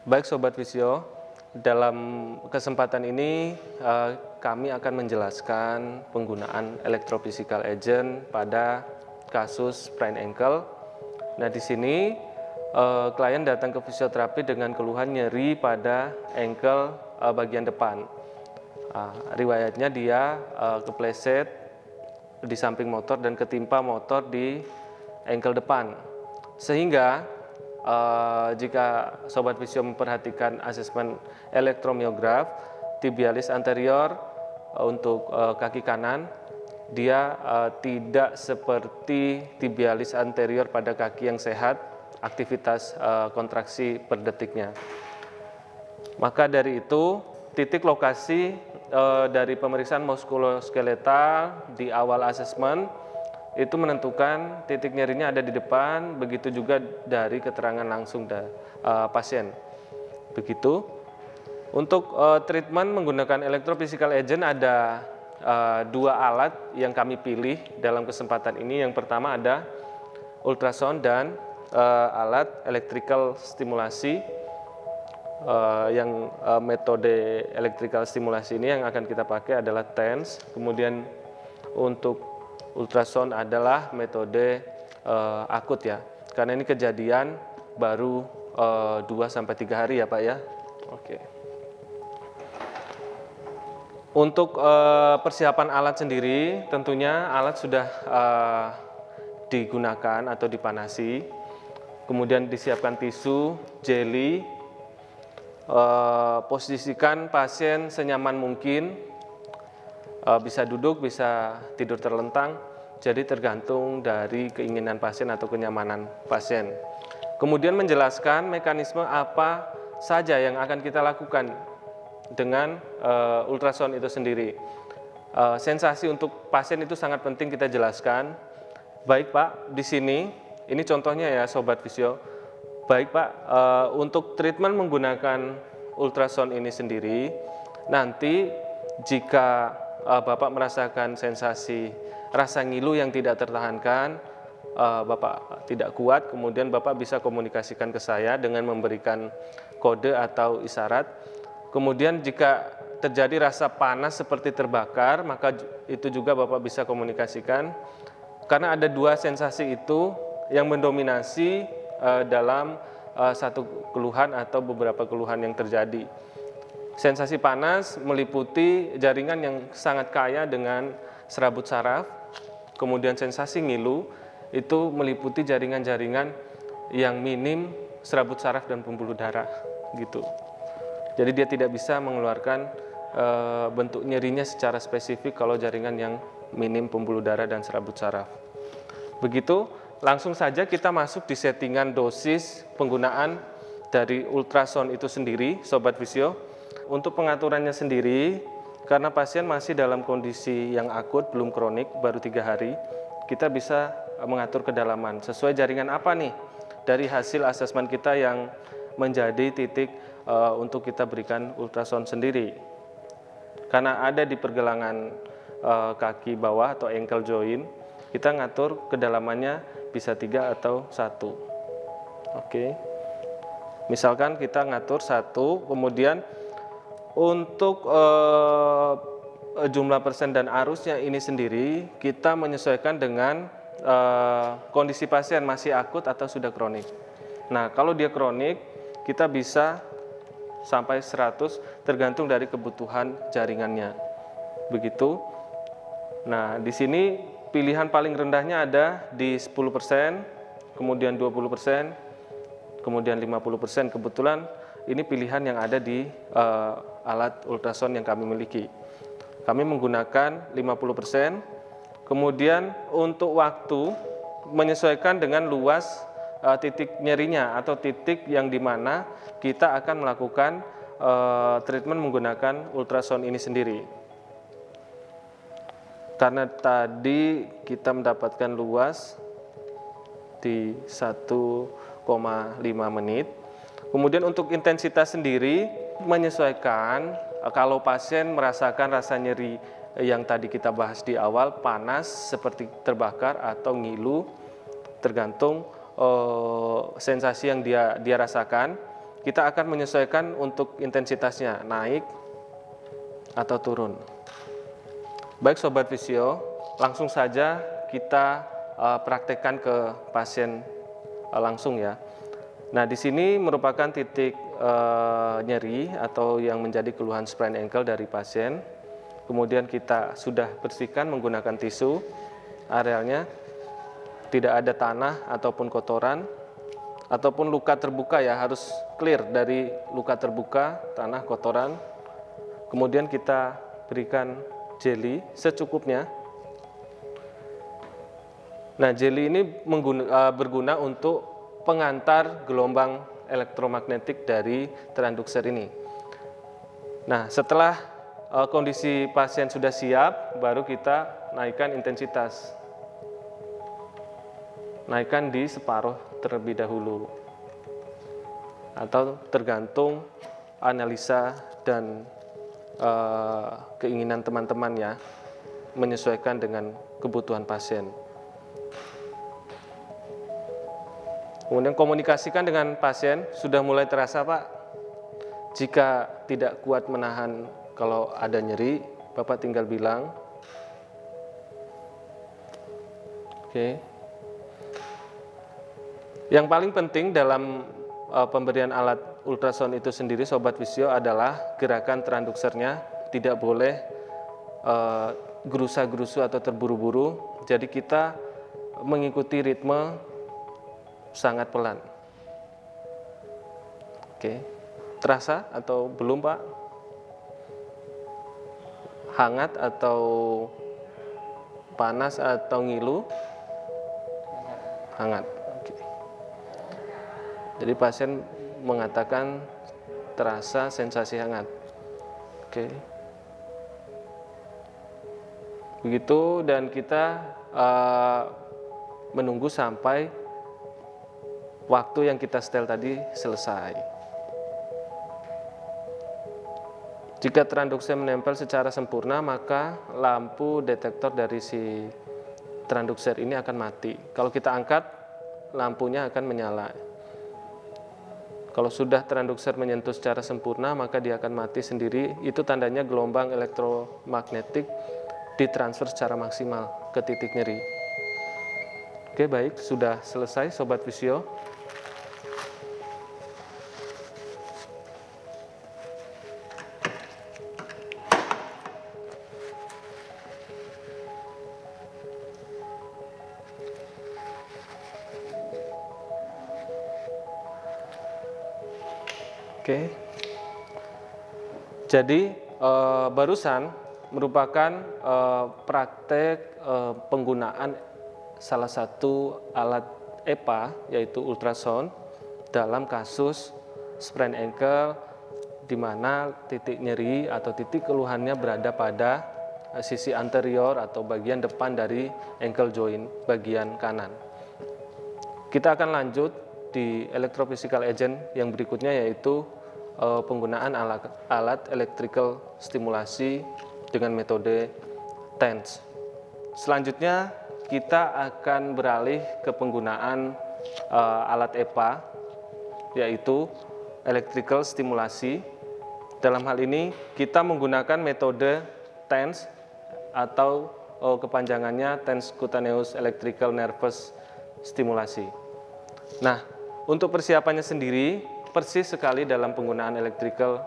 Baik Sobat Visio, dalam kesempatan ini kami akan menjelaskan penggunaan electrophysical agent pada kasus sprain ankle. Nah, di sini klien datang ke fisioterapi dengan keluhan nyeri pada ankle bagian depan. Riwayatnya dia kepleset di samping motor dan ketimpa motor di ankle depan. Sehingga jika Sobat Visio memperhatikan asesmen elektromiograf tibialis anterior untuk kaki kanan, dia tidak seperti tibialis anterior pada kaki yang sehat, aktivitas kontraksi per detiknya. Maka dari itu, titik lokasi dari pemeriksaan muskuloskeletal di awal asesmen itu menentukan titik nyerinya ada di depan, begitu juga dari keterangan langsung pasien. Begitu. Untuk treatment menggunakan electrophysical agent ada dua alat yang kami pilih dalam kesempatan ini. Yang pertama ada ultrasound dan alat electrical stimulasi. Yang metode electrical stimulasi ini yang akan kita pakai adalah TENS. Kemudian untuk ultrasound adalah metode akut ya, karena ini kejadian baru 2-3 hari ya Pak ya. Oke. Untuk persiapan alat sendiri, tentunya alat sudah digunakan atau dipanasi, kemudian disiapkan tisu, jeli, posisikan pasien senyaman mungkin. Bisa duduk, bisa tidur terlentang, jadi tergantung dari keinginan pasien atau kenyamanan pasien. Kemudian menjelaskan mekanisme apa saja yang akan kita lakukan dengan ultrasound itu sendiri. Sensasi untuk pasien itu sangat penting kita jelaskan. Baik Pak, di sini, ini contohnya ya Sobat Visio. Baik Pak, untuk treatment menggunakan ultrasound ini sendiri, nanti jika Bapak merasakan sensasi rasa ngilu yang tidak tertahankan, Bapak tidak kuat, kemudian Bapak bisa komunikasikan ke saya dengan memberikan kode atau isyarat. Kemudian jika terjadi rasa panas seperti terbakar, maka itu juga Bapak bisa komunikasikan. Karena ada dua sensasi itu yang mendominasi dalam satu keluhan atau beberapa keluhan yang terjadi. Sensasi panas meliputi jaringan yang sangat kaya dengan serabut saraf, kemudian sensasi ngilu itu meliputi jaringan-jaringan yang minim serabut saraf dan pembuluh darah gitu. Jadi dia tidak bisa mengeluarkan bentuk nyerinya secara spesifik kalau jaringan yang minim pembuluh darah dan serabut saraf. Begitu, langsung saja kita masuk di settingan dosis penggunaan dari ultrasound itu sendiri, Sobat Visio. Untuk pengaturannya sendiri, karena pasien masih dalam kondisi yang akut, belum kronik, baru 3 hari, kita bisa mengatur kedalaman. Sesuai jaringan apa nih? Dari hasil asesmen kita yang menjadi titik untuk kita berikan ultrasound sendiri. Karena ada di pergelangan kaki bawah atau ankle joint, kita ngatur kedalamannya bisa 3 atau 1. Oke. Misalkan kita ngatur 1, kemudian untuk jumlah persen dan arusnya ini sendiri kita menyesuaikan dengan kondisi pasien masih akut atau sudah kronik. Nah, kalau dia kronik kita bisa sampai 100 tergantung dari kebutuhan jaringannya. Begitu. Nah, di sini pilihan paling rendahnya ada di 10%, kemudian 20%, kemudian 50%. Kebetulan ini pilihan yang ada di alat ultrasound yang kami miliki. Kami menggunakan 50%, kemudian untuk waktu menyesuaikan dengan luas titik nyerinya atau titik yang dimana kita akan melakukan treatment menggunakan ultrasound ini sendiri. Karena tadi kita mendapatkan luas di 1,5 menit. Kemudian untuk intensitas sendiri menyesuaikan kalau pasien merasakan rasa nyeri yang tadi kita bahas di awal, panas seperti terbakar atau ngilu, tergantung sensasi yang dia rasakan. kita akan menyesuaikan untuk intensitasnya, naik atau turun. Baik Sobat Visio, langsung saja kita praktekkan ke pasien langsung ya. Nah, di sini merupakan titik nyeri atau yang menjadi keluhan sprain ankle dari pasien. Kemudian kita sudah bersihkan menggunakan tisu arealnya, tidak ada tanah ataupun kotoran ataupun luka terbuka ya, harus clear dari luka terbuka, tanah, kotoran. Kemudian kita berikan jeli secukupnya. Nah, jeli ini berguna untuk pengantar gelombang elektromagnetik dari transducer ini. Nah, setelah kondisi pasien sudah siap, baru kita naikkan intensitas. Naikkan di separuh terlebih dahulu. Atau tergantung analisa dan keinginan teman-teman ya, menyesuaikan dengan kebutuhan pasien. Kemudian komunikasikan dengan pasien, sudah mulai terasa Pak? Jika tidak kuat menahan kalau ada nyeri, Bapak tinggal bilang. Oke. Yang paling penting dalam pemberian alat ultrasound itu sendiri Sobat Visio adalah gerakan transducernya tidak boleh gerusa-gerusu atau terburu-buru. Jadi kita mengikuti ritme sangat pelan. Oke. Terasa atau belum Pak? Hangat atau panas atau ngilu? Hangat. Oke. Jadi pasien mengatakan terasa sensasi hangat. Oke. Begitu, dan kita menunggu sampai waktu yang kita setel tadi selesai. Jika transducer menempel secara sempurna, maka lampu detektor dari si transducer ini akan mati. Kalau kita angkat, lampunya akan menyala. Kalau sudah transducer menyentuh secara sempurna, maka dia akan mati sendiri. Itu tandanya gelombang elektromagnetik ditransfer secara maksimal ke titik nyeri. Oke, baik, sudah selesai Sobat Visio. Oke. Jadi barusan merupakan praktek penggunaan salah satu alat EPA yaitu ultrasound dalam kasus sprain ankle di mana titik nyeri atau titik keluhannya berada pada sisi anterior atau bagian depan dari ankle joint bagian kanan. Kita akan lanjut di electrophysical agent yang berikutnya, yaitu penggunaan alat electrical stimulasi dengan metode TENS. Selanjutnya kita akan beralih ke penggunaan alat EPA, yaitu electrical stimulasi. Dalam hal ini kita menggunakan metode TENS atau kepanjangannya TENS Cutaneous Electrical Nervous Stimulasi. Nah, untuk persiapannya sendiri persis sekali dalam penggunaan electrical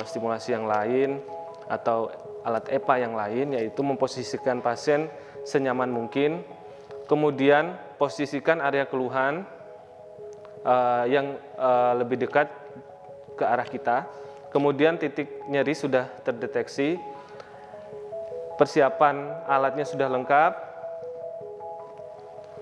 stimulasi yang lain atau alat EPA yang lain, yaitu memposisikan pasien senyaman mungkin, kemudian posisikan area keluhan yang lebih dekat ke arah kita, kemudian titik nyeri sudah terdeteksi, persiapan alatnya sudah lengkap,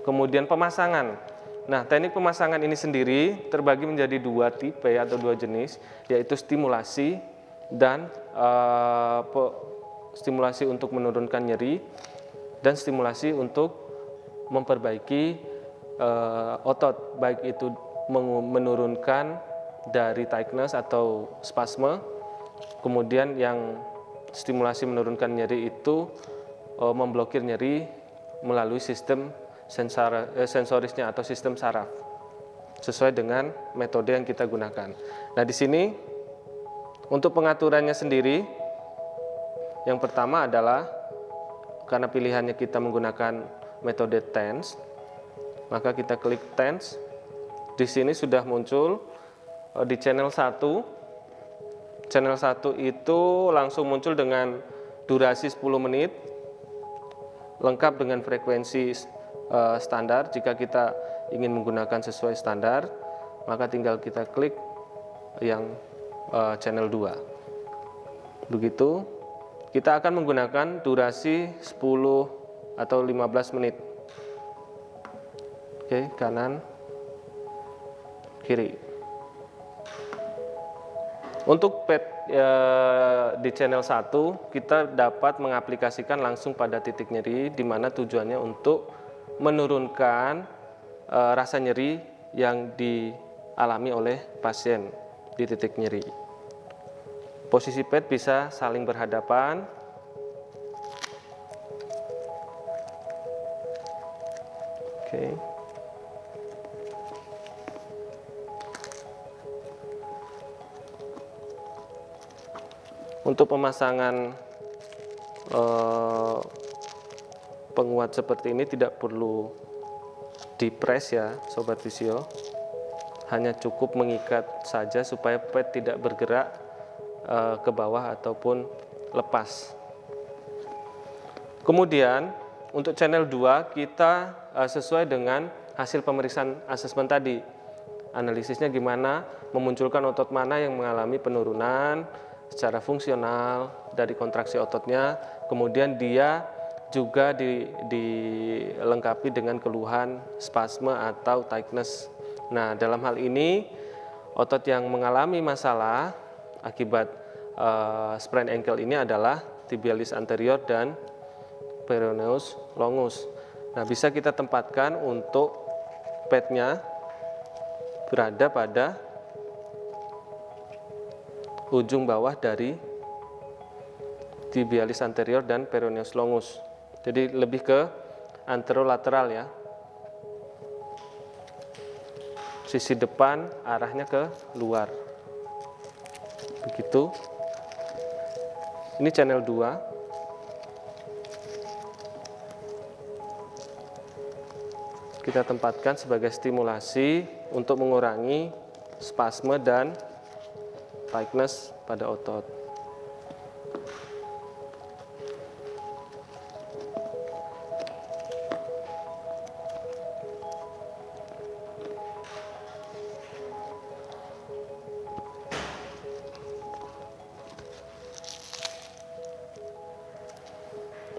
kemudian pemasangan. Nah, teknik pemasangan ini sendiri terbagi menjadi dua tipe atau dua jenis, yaitu stimulasi dan stimulasi untuk menurunkan nyeri dan stimulasi untuk memperbaiki otot, baik itu menurunkan dari tightness atau spasme, kemudian yang stimulasi menurunkan nyeri itu memblokir nyeri melalui sistem sensorisnya atau sistem saraf. sesuai dengan metode yang kita gunakan. Nah, di sini untuk pengaturannya sendiri, yang pertama adalah karena pilihannya kita menggunakan metode TENS, maka kita klik TENS. Di sini sudah muncul di channel 1. Channel 1 itu langsung muncul dengan durasi 10 menit, lengkap dengan frekuensi standar. Jika kita ingin menggunakan sesuai standar, maka tinggal kita klik yang channel 2. Begitu, kita akan menggunakan durasi 10 atau 15 menit. Oke, kanan, kiri. Untuk pad di channel 1, kita dapat mengaplikasikan langsung pada titik nyeri, di mana tujuannya untuk menurunkan rasa nyeri yang dialami oleh pasien di titik nyeri. Posisi pad bisa saling berhadapan. Oke. Untuk pemasangan penguat seperti ini tidak perlu dipres ya Sobat Visio, hanya cukup mengikat saja supaya pad tidak bergerak ke bawah ataupun lepas. Kemudian untuk channel 2 kita sesuai dengan hasil pemeriksaan asesmen tadi, analisisnya gimana, memunculkan otot mana yang mengalami penurunan secara fungsional dari kontraksi ototnya, kemudian dia juga dilengkapi dengan keluhan spasme atau tightness. Nah, dalam hal ini otot yang mengalami masalah akibat sprain ankle ini adalah tibialis anterior dan peroneus longus. Nah, bisa kita tempatkan untuk padnya berada pada ujung bawah dari tibialis anterior dan peroneus longus. Jadi lebih ke anterolateral ya. Sisi depan arahnya ke luar. Begitu. Ini channel 2. Kita tempatkan sebagai stimulasi untuk mengurangi spasme dan tightness pada otot.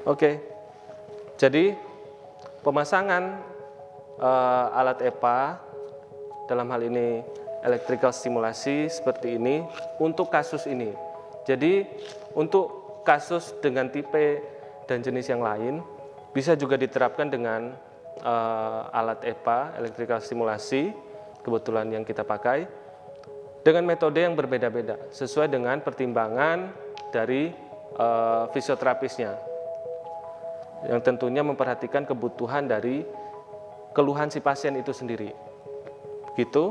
Oke, jadi pemasangan alat EPA dalam hal ini electrical stimulasi seperti ini untuk kasus ini. Jadi untuk kasus dengan tipe dan jenis yang lain bisa juga diterapkan dengan alat EPA, electrical stimulasi, kebetulan yang kita pakai, dengan metode yang berbeda-beda sesuai dengan pertimbangan dari fisioterapisnya, yang tentunya memperhatikan kebutuhan dari keluhan si pasien itu sendiri. Gitu.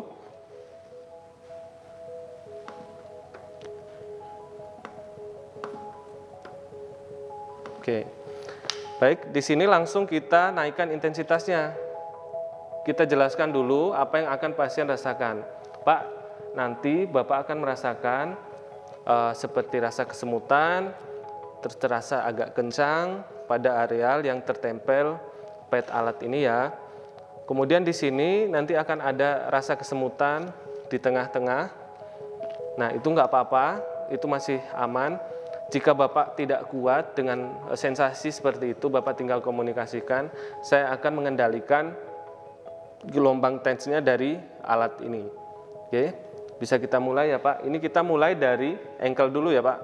Oke, baik. Di sini langsung kita naikkan intensitasnya. Kita jelaskan dulu apa yang akan pasien rasakan. Pak, nanti Bapak akan merasakan seperti rasa kesemutan, terasa agak kencang pada areal yang tertempel pad alat ini ya. Kemudian di sini nanti akan ada rasa kesemutan di tengah-tengah. Nah, itu nggak apa-apa, itu masih aman. Jika Bapak tidak kuat dengan sensasi seperti itu, Bapak tinggal komunikasikan, saya akan mengendalikan gelombang tensinya dari alat ini. Oke, bisa kita mulai ya Pak. Ini kita mulai dari ankle dulu ya Pak.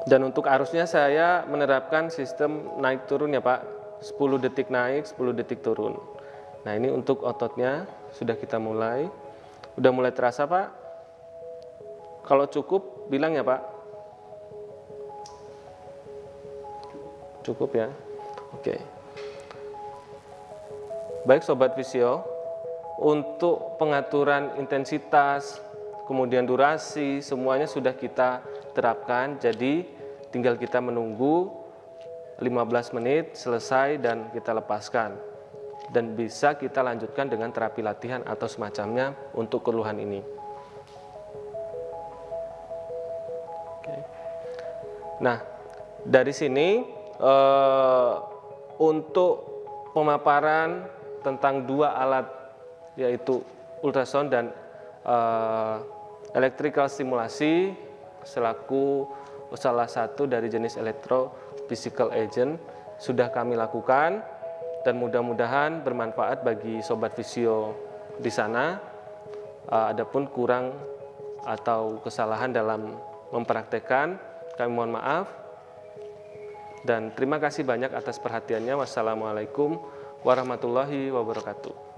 Dan untuk arusnya saya menerapkan sistem naik turun ya Pak. 10 detik naik, 10 detik turun. Nah, ini untuk ototnya sudah kita mulai. Udah mulai terasa Pak? Kalau cukup, bilang ya Pak. Cukup ya. Oke. Baik Sobat Visio, untuk pengaturan intensitas, kemudian durasi, semuanya sudah kita terapkan. Jadi tinggal kita menunggu 15 menit selesai dan kita lepaskan. Dan bisa kita lanjutkan dengan terapi latihan atau semacamnya untuk keluhan ini. Nah, dari sini untuk pemaparan tentang dua alat, yaitu ultrasound dan electrical stimulasi selaku salah satu dari jenis electrophysical agent sudah kami lakukan, dan mudah-mudahan bermanfaat bagi Sobat Visio di sana. Adapun kurang atau kesalahan dalam mempraktekkan, kami mohon maaf, dan terima kasih banyak atas perhatiannya. Wassalamualaikum warahmatullahi wabarakatuh.